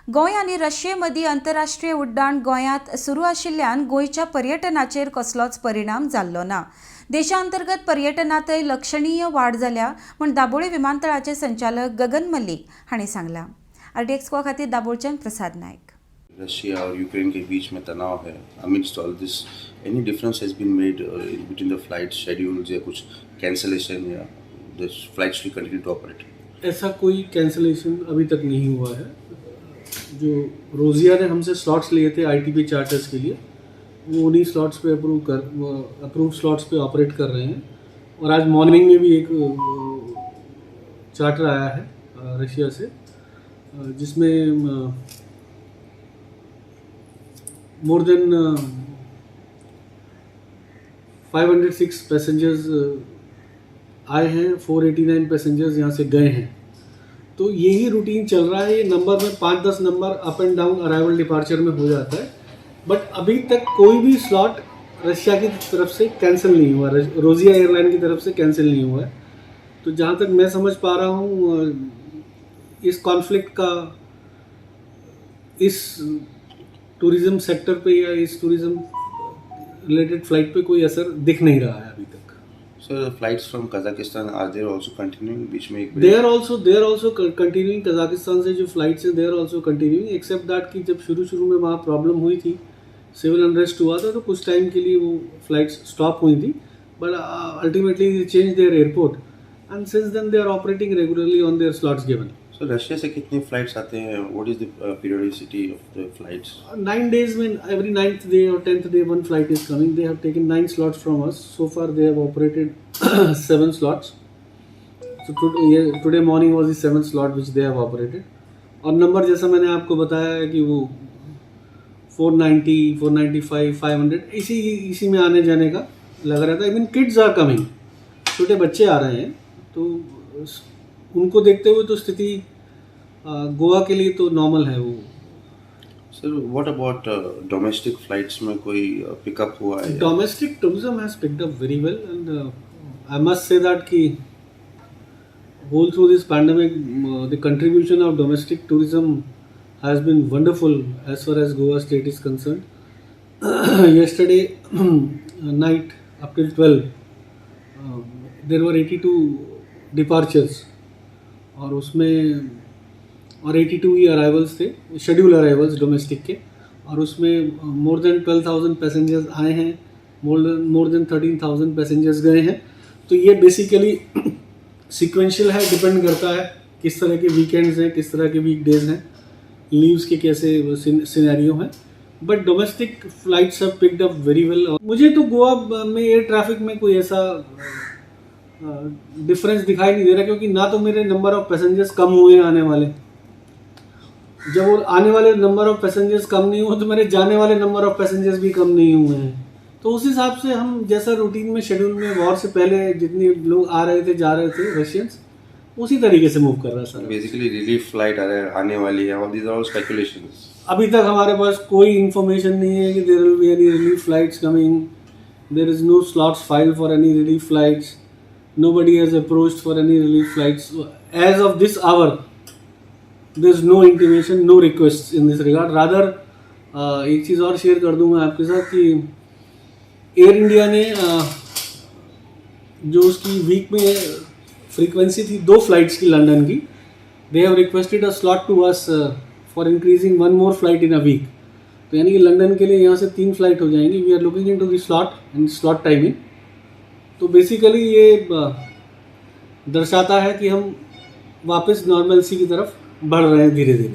गोंय आनी रशिये मदीं आंतरराष्ट्रीय उड्डाण गोंयांत सुरू आशिल्ल्यान गोंयच्या पर्यटनाचेर कसलोच परिणाम जाल्लो ना। देशांतर्गत पर्यटनांतय लक्षणीय वाड जाल्या म्हूण दाबोळे विमानतळाचे संचालक गगन मल्लिक हांणी सांगलां। RTX गोवा खातीर दाबोळच्यान प्रसाद नायक। रशिया और यूक्रेन के बीच में तनाव है। amidst all this, any difference has been made between the flight schedules या कुछ cancellation या the flights will continue to operate? ऐसा कोई कैंसिलेशन अभी तक नहीं हुआ है। जो रोजिया ने हमसे स्लॉट्स लिए थे ITP चार्टर्स के लिए, वो उन्हीं स्लॉट्स पे अप्रूव स्लॉट्स पे ऑपरेट कर रहे हैं। और आज मॉर्निंग में भी एक चार्टर आया है रशिया से, जिसमें मोर देन 506 पैसेंजर्स आए हैं, 489 पैसेंजर्स यहाँ से गए हैं। तो यही रूटीन चल रहा है। ये नंबर में 5-10 number up and down arrival departure में हो जाता है, बट अभी तक कोई भी स्लॉट रशिया की तरफ से कैंसिल नहीं हुआ, रोजिया एयरलाइन की तरफ से कैंसिल नहीं हुआ है। तो जहाँ तक मैं समझ पा रहा हूँ, इस कॉन्फ्लिक्ट का इस टूरिज़्म सेक्टर पे या इस टूरिज़्म रिलेटेड फ्लाइट पे कोई असर दिख नहीं रहा है अभी तक। So the flights from Kazakhstan, are they also continuing? बीच में एक they are also continuing। Kazakhstan से जो फ्लाइट्स हैं they are also continuing, except that कि जब शुरू में वहाँ प्रॉब्लम हुई थी, सिविल अनरेस्ट हुआ था, तो कुछ टाइम के लिए वो फ्लाइट्स स्टॉप हुई थी, but ultimately they changed their airport and since then they are operating regularly on their slots given। So Russia से कितने फ्लाइट्स आते हैं? What is the periodicity of the flights? 9 days में every 9th day or 10th day one flight is coming। They have taken 9 slots from us so far। They have operated 7 slots। So today morning was the 7th slot which they have operated। और number जैसा मैंने आपको बताया है कि वो 490, 495, 500 इसी में आने जाने का लग रहा था। इवन किड्स आर कमिंग, छोटे बच्चे आ रहे हैं, तो उनको देखते हुए तो स्थिति गोवा के लिए तो नॉर्मल है वो। Sir what about domestic flights में कोई पिकअप हुआ है? Domestic tourism has picked up very well and I must say that कि whole through this pandemic the contribution of domestic tourism has been wonderful as far as Goa state is concerned. yesterday night up till 12 there were 82 departures और उसमें 82 ही arrivals थे, schedule arrivals domestic के, और उसमें more than 12,000 passengers आए हैं, more than 13,000 passengers गए हैं। तो ये बेसिकली सीक्वेंशियल है, डिपेंड करता है किस तरह के वीकेंड्स हैं, किस तरह के वीकडेज हैं, लीव्स के कैसे सिनेरियो हैं, but domestic flights have picked up very well. मुझे तो गोवा में एयर ट्रैफिक में कोई ऐसा डिफरेंस दिखाई नहीं दे रहा, क्योंकि ना तो मेरे नंबर ऑफ पैसेंजर्स कम हुए हैं आने वाले। जब वो आने वाले नंबर ऑफ पैसेंजर्स कम नहीं हुए तो मेरे जाने वाले नंबर ऑफ पैसेंजर्स भी कम नहीं हुए हैं। तो उस हिसाब से हम जैसा रूटीन में शेड्यूल में वॉर से पहले जितने लोग आ रहे थे जा रहे थे रशियंस, उसी तरीके से मूव कर रहा है सर। बेसिकली रिलीफ फ्लाइट आने वाली है, और दीज आर ऑल स्पेकुलेशंस। अभी तक हमारे पास कोई इन्फॉर्मेशन नहीं है कि there will be any relief flights coming. There is no slots filed for any relief flights. Nobody has approached for any relief flights. As of this hour, there is no intimation, no requests in this regard. Rather, एक चीज़ और share कर दूँ मैं आपके साथ कि air India ने जो उसकी वीक में फ्रीक्वेंसी थी 2 फ्लाइट्स की लंदन की, they have requested a slot to us for increasing 1 more flight in a week। तो यानी कि लंदन के लिए यहाँ से 3 फ्लाइट हो जाएंगी। We are looking into the slot and slot timing। तो बेसिकली ये दर्शाता है कि हम वापस नॉर्मलसी की तरफ बढ़ रहे हैं धीरे धीरे।